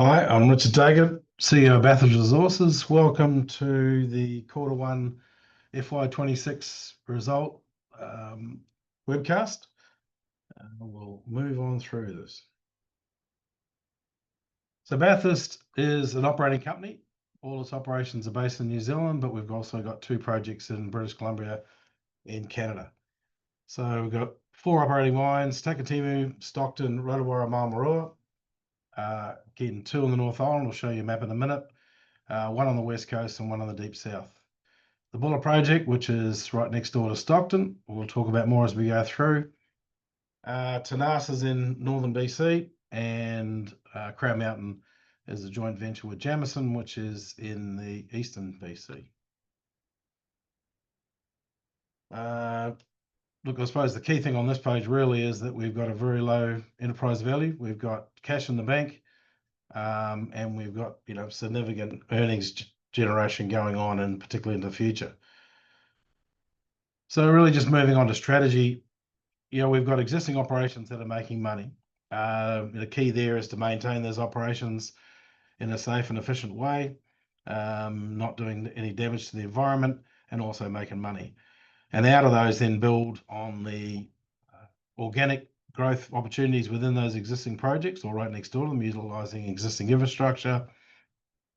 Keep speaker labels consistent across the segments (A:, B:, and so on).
A: Hi, I'm Richard Dagan, CEO of Bathurst Resources. Welcome to the Quarter One FY26 result webcast. We'll move on through this. So Bathurst is an operating company. All its operations are based in New Zealand, but we've also got two projects in British Columbia and Canada. So we've got four operating mines: Takatimu, Stockton, Rotowaro, Maramarua. Getting two on the North Island. I'll show you a map in a minute. One on the west coast and one on the deep south. The Buller project, which is right next door to Stockton, we'll talk about more as we go through. Tenas is in northern BC, and Crown Mountain is a joint venture with Jamison, which is in the eastern BC. Look, I suppose the key thing on this page really is that we've got a very low enterprise value. We've got cash in the bank, and we've got significant earnings generation going on, and particularly in the future. So really just moving on to strategy, we've got existing operations that are making money. The key there is to maintain those operations in a safe and efficient way, not doing any damage to the environment, and also making money. And out of those, then build on the organic growth opportunities within those existing projects or right next door to them, utilizing existing infrastructure.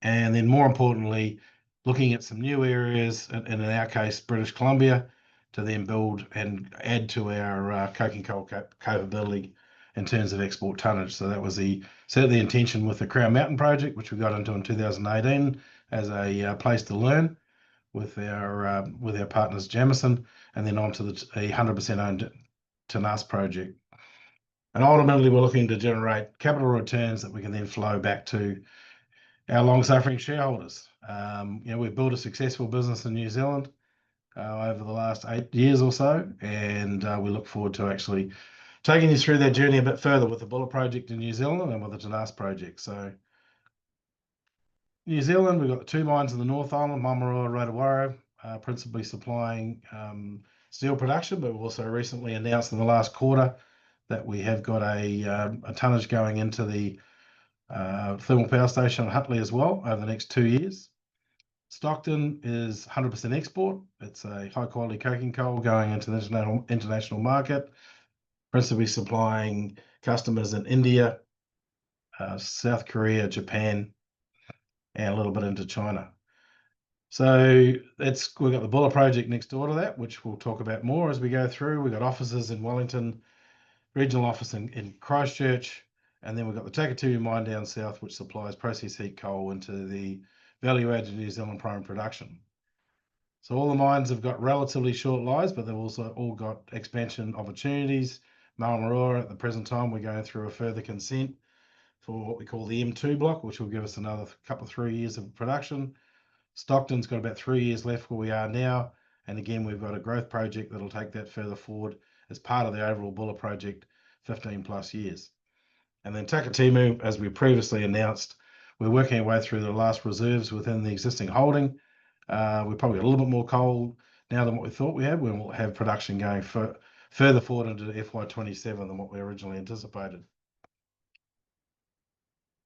A: And then more importantly, looking at some new areas, and in our case, British Columbia, to then build and add to our coking coal capability in terms of export tonnage. So that was certainly the intention with the Crown Mountain project, which we got into in 2018 as a place to learn with our partners Jamison, and then on to the 100% owned Tenas project. And ultimately, we're looking to generate capital returns that we can then flow back to our long-suffering shareholders. We've built a successful business in New Zealand over the last 8 years or so, and we look forward to actually taking you through that journey a bit further with the Buller project in New Zealand and with the Tenas project. So New Zealand, we've got the two mines in the North Island, Maramarua, Rotowaro, principally supplying steel production, but we've also recently announced in the last quarter that we have got a tonnage going into the thermal power station at Hutley as well over the next 2 years. Stockton is 100% export. It's a high quality coking coal going into the international market, principally supplying customers in India, South Korea, Japan, and a little bit into China. So we've got the Buller project next door to that, which we'll talk about more as we go through. We've got offices in Wellington, regional office in Christchurch, and then we've got the Takatimu mine down south, which supplies process heat coal into the value-added New Zealand primary production. So all the mines have got relatively short lives, but they've also all got expansion opportunities. Maramarua, at the present time, we're going through a further consent for what we call the M2 block, which will give us another couple, 3 years of production. Stockton's got about 3 years left where we are now. And again, we've got a growth project that'll take that further forward as part of the overall Buller project, 15 plus years. And then Takatimu, as we previously announced, we're working our way through the last reserves within the existing holding. We've probably got a little bit more coal now than what we thought we had. We'll have production going further forward into FY27 than what we originally anticipated.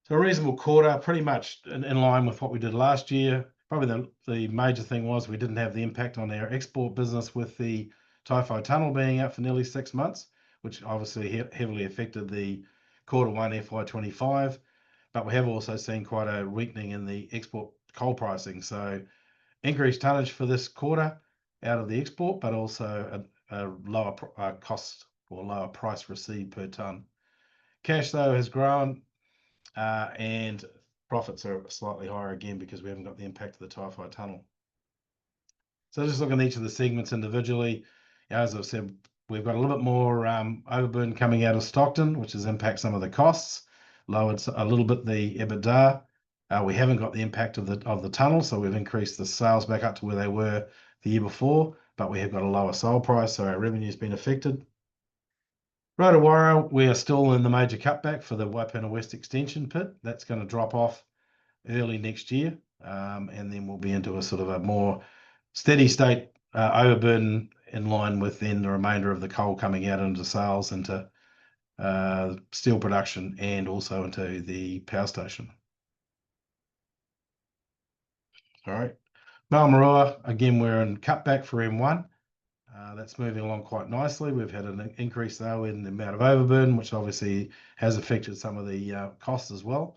A: So a reasonable quarter, pretty much in line with what we did last year. Probably the major thing was we didn't have the impact on our export business with the Taiwhai tunnel being out for nearly 6 months, which obviously heavily affected the quarter one FY25. But we have also seen quite a weakening in the export coal pricing. So increased tonnage for this quarter out of the export, but also a lower cost or lower price received per tonne. Cash, though, has grown, and profits are slightly higher again because we haven't got the impact of the Taiwhai tunnel. So just looking at each of the segments individually, as I've said, we've got a little bit more overburden coming out of Stockton, which has impacted some of the costs, lowered a little bit the EBITDA. We haven't got the impact of the tunnel, so we've increased the sales back up to where they were the year before, but we have got a lower sale price, so our revenue's been affected. Rotowaro, we are still in the major cutback for the Waipuna West extension pit. That's going to drop off early next year, and then we'll be into a sort of a more steady state overburden in line with then the remainder of the coal coming out into sales, into steel production, and also into the power station. All right. Maramarua, again, we're in cutback for M1. That's moving along quite nicely. We've had an increase though in the amount of overburden, which obviously has affected some of the costs as well.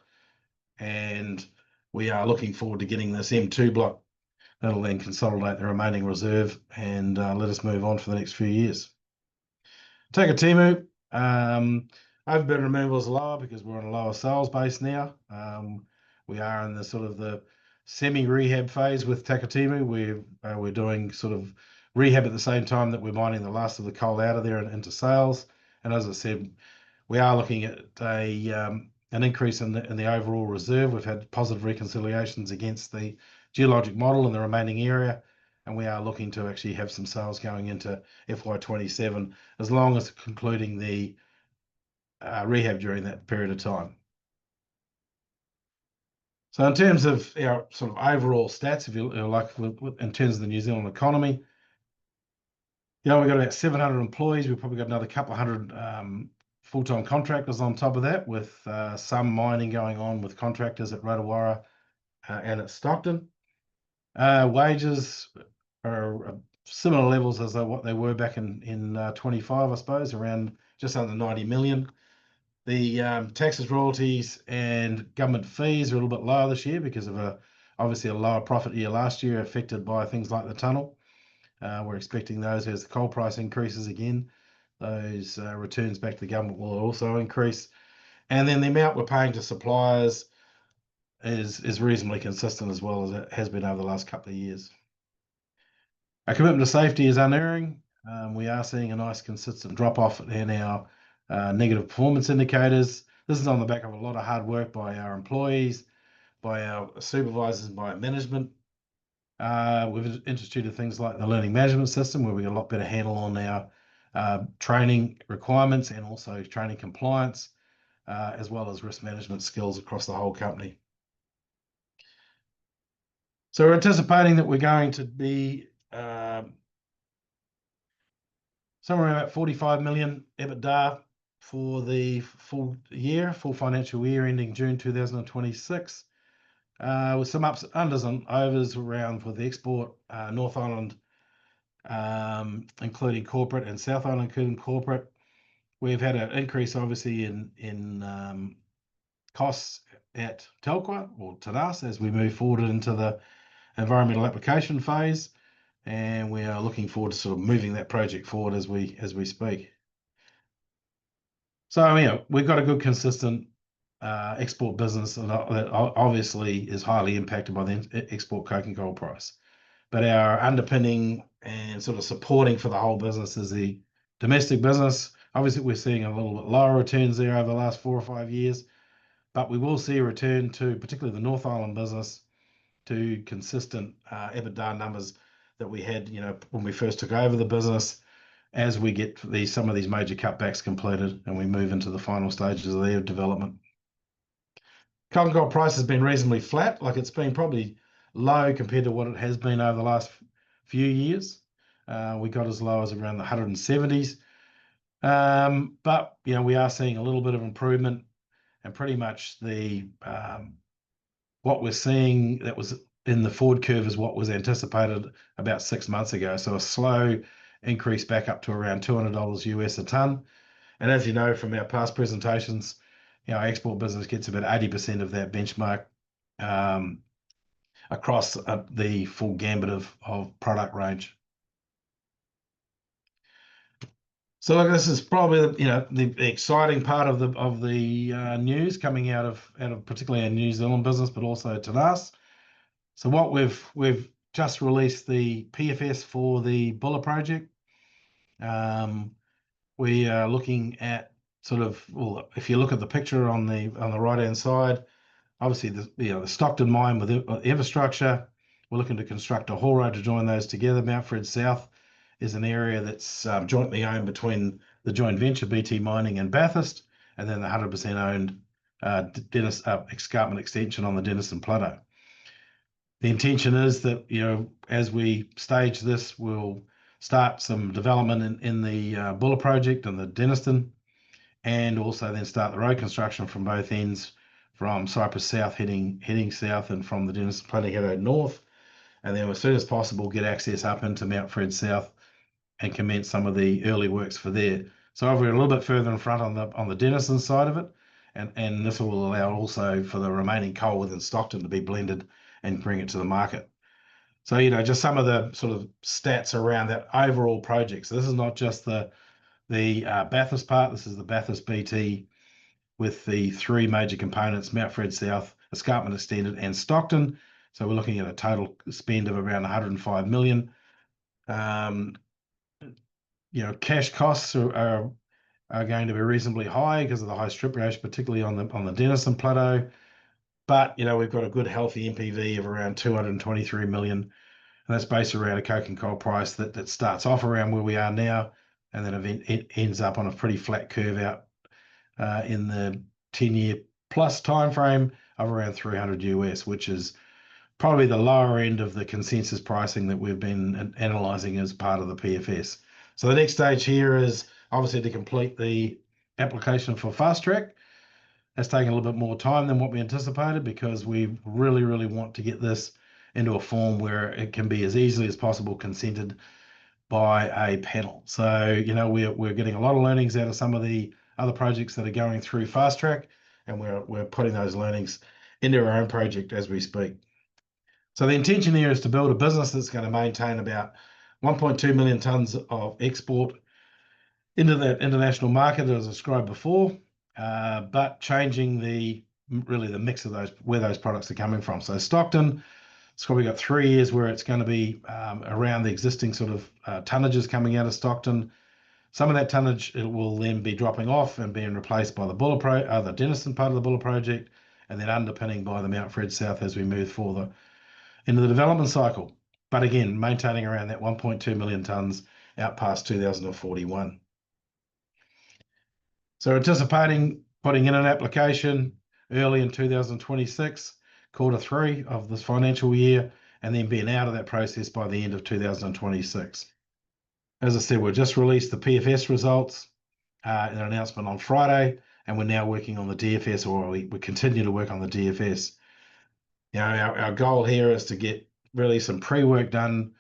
A: And we are looking forward to getting this M2 block. That'll then consolidate the remaining reserve and let us move on for the next few years. Takatimu, overburden removal is lower because we're on a lower sales base now. We are in the sort of the semi-rehab phase with Takatimu. We're doing sort of rehab at the same time that we're mining the last of the coal out of there and into sales. And as I said, we are looking at an increase in the overall reserve. We've had positive reconciliations against the geologic model in the remaining area, and we are looking to actually have some sales going into FY27 as long as concluding the rehab during that period of time. So in terms of our sort of overall stats, if you like, in terms of the New Zealand economy, we've got about 700 employees. We've probably got another couple of hundred full-time contractors on top of that, with some mining going on with contractors at Rotowara and at Stockton. Wages are similar levels as what they were back in 25, I suppose, around just under 90 million. The taxes, royalties, and government fees are a little bit lower this year because of obviously a lower profit year last year, affected by things like the tunnel. We're expecting those as the coal price increases again. Those returns back to the government will also increase. And then the amount we're paying to suppliers is reasonably consistent as well as it has been over the last couple of years. Our commitment to safety is unerring. We are seeing a nice consistent drop off in our negative performance indicators. This is on the back of a lot of hard work by our employees, by our supervisors, and by our management. We've instituted things like the learning management system, where we get a lot better handle on our training requirements and also training compliance, as well as risk management skills across the whole company. So we're anticipating that we're going to be somewhere around 45 million EBITDA for the full financial year ending June 2026, with some ups, unders, and overs around with the export, North Island, including corporate, and South Island, including corporate. We've had an increase, obviously, in costs at Telqua or Tanas as we move forward into the environmental application phase, and we are looking forward to sort of moving that project forward as we speak. So we've got a good, consistent export business that obviously is highly impacted by the export coking coal price. But our underpinning and sort of supporting for the whole business is the domestic business. Obviously, we're seeing a little bit lower returns there over the last 4 or 5 years, but we will see a return to particularly the North Island business to consistent EBITDA numbers that we had, when we first took over the business, as we get some of these major cutbacks completed and we move into the final stages of their development. Coking coal price has been reasonably flat, like it's been probably low compared to what it has been over the last few years. We got as low as around the 170s. But we are seeing a little bit of improvement, and pretty much what we're seeing that was in the forward curve is what was anticipated about 6 months ago. So a slow increase back up to around $200 US a ton. And as you know from our past presentations, our export business gets about 80% of that benchmark across the full gambit of product range. So look, this is probably the exciting part of the news coming out of particularly our New Zealand business, but also Tanas. So what we've just released the PFS for the Buller project. We are looking at if you look at the picture on the right hand side, obviously the Stockton mine with the infrastructure. We're looking to construct a haul road to join those together. Mount Fred South is an area that's jointly owned between the joint venture BT Mining and Bathurst, and then the 100% owned escarpment extension on the Denison Plateau. The intention is that as we stage this, we'll start some development in the Buller project and the Denison, and also then start the road construction from both ends, from Cypress South heading south, and from the Denison Plateau heading north. and then as soon as possible get access up into Mount Fred South and commence some of the early works for there. So we're a little bit further in front on the Denison side of it, and this will allow also for the remaining coal within Stockton to be blended and bring it to the market. So, just some of the sort of stats around that overall project. So this is not just the Bathurst part. This is the Bathurst BT with the three major components: Mount Fred South, Escarpment Extended, and Stockton. So we're looking at a total spend of around 105 million. Cash costs are going to be reasonably high because of the high strip ratio, particularly on the Denison Plateau. But we've got a good healthy NPV of around 223 million, and that's based around a coking coal price that starts off around where we are now, and then it ends up on a pretty flat curve out in the 10-year plus time frame of around 300 US, which is probably the lower end of the consensus pricing that we've been analysing as part of the PFS. So the next stage here is obviously to complete the application for fast track. That's taken a little bit more time than what we anticipated because we really, really want to get this into a form where it can be as easily as possible consented by a panel. So, we're getting a lot of learnings out of some of the other projects that are going through fast track, and we're putting those learnings into our own project as we speak. So the intention here is to build a business that's going to maintain about 1.2 million tonnes of export into that international market, as described before, but changing the mix of where those products are coming from. So Stockton, it's probably got 3 years where it's going to be around the existing sort of tonnages coming out of Stockton. Some of that tonnage it will then be dropping off and being replaced by the Denison part of the Buller project, and then underpinning by the Mount Fred South as we move further into the development cycle. But again, maintaining around that 1.2 million tonnes out past 2041. So anticipating putting in an application early in 2026, Q3 of this financial year, and then being out of that process by the end of 2026. As I said, we've just released the PFS results in an announcement on Friday, and we're now working on the DFS, or we continue to work on the DFS. Our goal here is to get really some pre-work done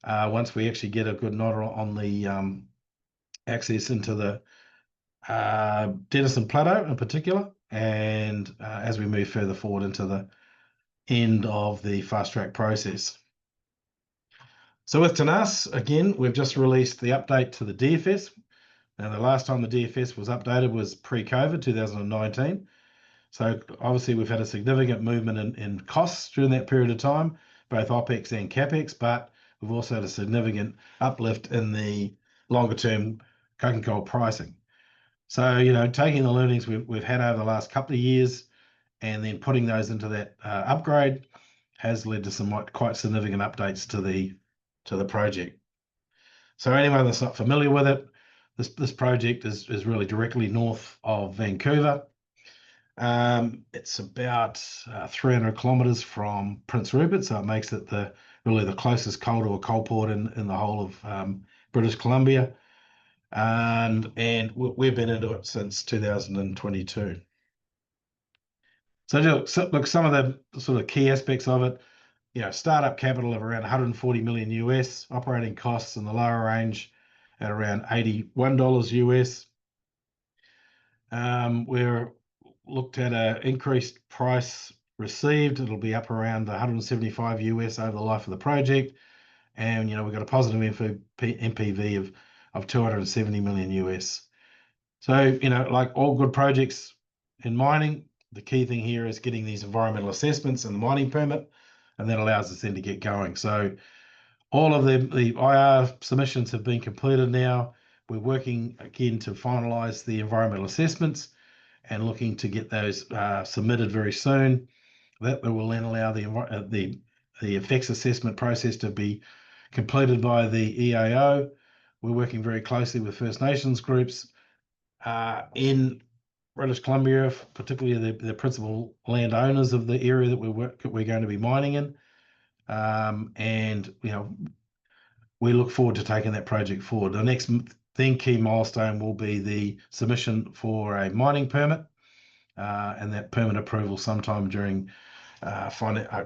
A: once we actually get a good nod on the access into the Denison Plateau in particular, and as we move further forward into the end of the fast track process. So with Tenas, again, we've just released the update to the DFS. Now, the last time the DFS was updated was pre-COVID, 2019. So obviously we've had a significant movement in costs during that period of time, both OPEX and CAPEX, but we've also had a significant uplift in the longer term coking coal pricing. So, taking the learnings we've had over the last couple of years and then putting those into that upgrade has led to some quite significant updates to the project. So anyone that's not familiar with it, this project is really directly north of Vancouver. It's about 300 kilometres from Prince Rupert, so it makes it really the closest coal to a coal port in the whole of British Columbia. And we've been into it since 2022. So look, some of the sort of key aspects of it, startup capital of around 140 million US, operating costs in the lower range at around $81 US. We're looked at an increased price received. It'll be up around 175 US over the life of the project. And, we've got a positive NPV of 270 million US. So, like all good projects in mining, the key thing here is getting these environmental assessments and the mining permit, and that allows us then to get going. So all of the IR submissions have been completed now. We're working again to finalise the environmental assessments and looking to get those submitted very soon. That will then allow the effects assessment process to be completed by the EAO. We're working very closely with First Nations groups in British Columbia, particularly the principal landowners of the area that we're going to be mining in. And we look forward to taking that project forward. The next key milestone will be the submission for a mining permit, and that permit approval sometime during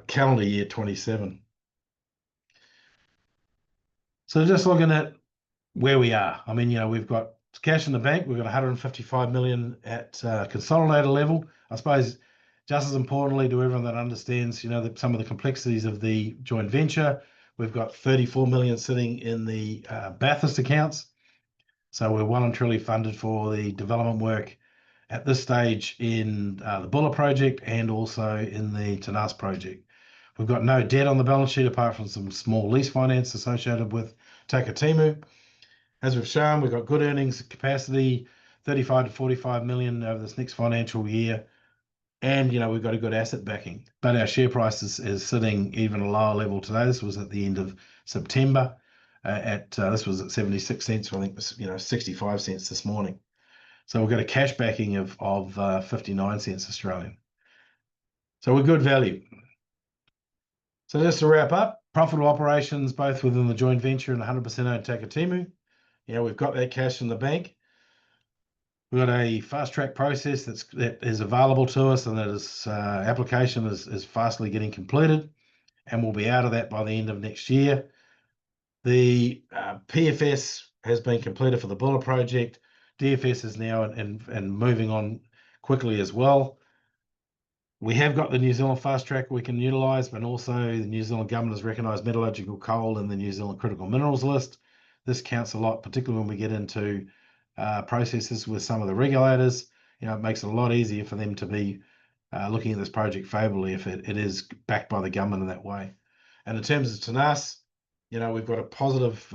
A: calendar year 27. So just looking at where we are, I mean, we've got cash in the bank. We've got 155 million at consolidated level. I suppose just as importantly to everyone that understands, some of the complexities of the joint venture, we've got 34 million sitting in the Bathurst accounts. So we're well and truly funded for the development work at this stage in the Buller project and also in the Tenas project. We've got no debt on the balance sheet apart from some small lease finance associated with Takatimu. As we've shown, we've got good earnings capacity, 35 to 45 million over this next financial year. And, we've got a good asset backing. But our share price is sitting even a lower level today. This was at the end of September. This was at 76 cents. I think it was 65 cents this morning. So we've got a cash backing of 59 cents Australian. So we're good value. So just to wrap up, profitable operations both within the joint venture and 100% owned Takatimu. We've got that cash in the bank. We've got a fast track process that is available to us, and that is application is fastly getting completed, and we'll be out of that by the end of next year. The PFS has been completed for the Buller project. DFS is now and moving on quickly as well. We have got the New Zealand fast track we can utilise, but also the New Zealand government has recognised metallurgical coal in the New Zealand critical minerals list. This counts a lot, particularly when we get into processes with some of the regulators. It makes it a lot easier for them to be looking at this project favourably if it is backed by the government in that way. And in terms of Tenas, we've got a positive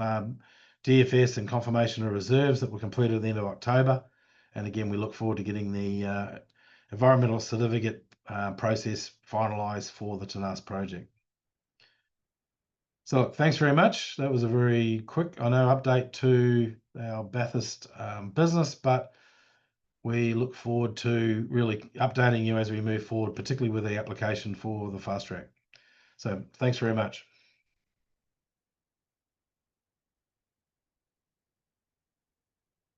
A: DFS and confirmation of reserves that were completed at the end of October. And again, we look forward to getting the environmental certificate process finalised for the Tenas project. So thanks very much. That was a very quick, update to our Bathurst business, but we look forward to really updating you as we move forward, particularly with the application for the fast track. So thanks very much.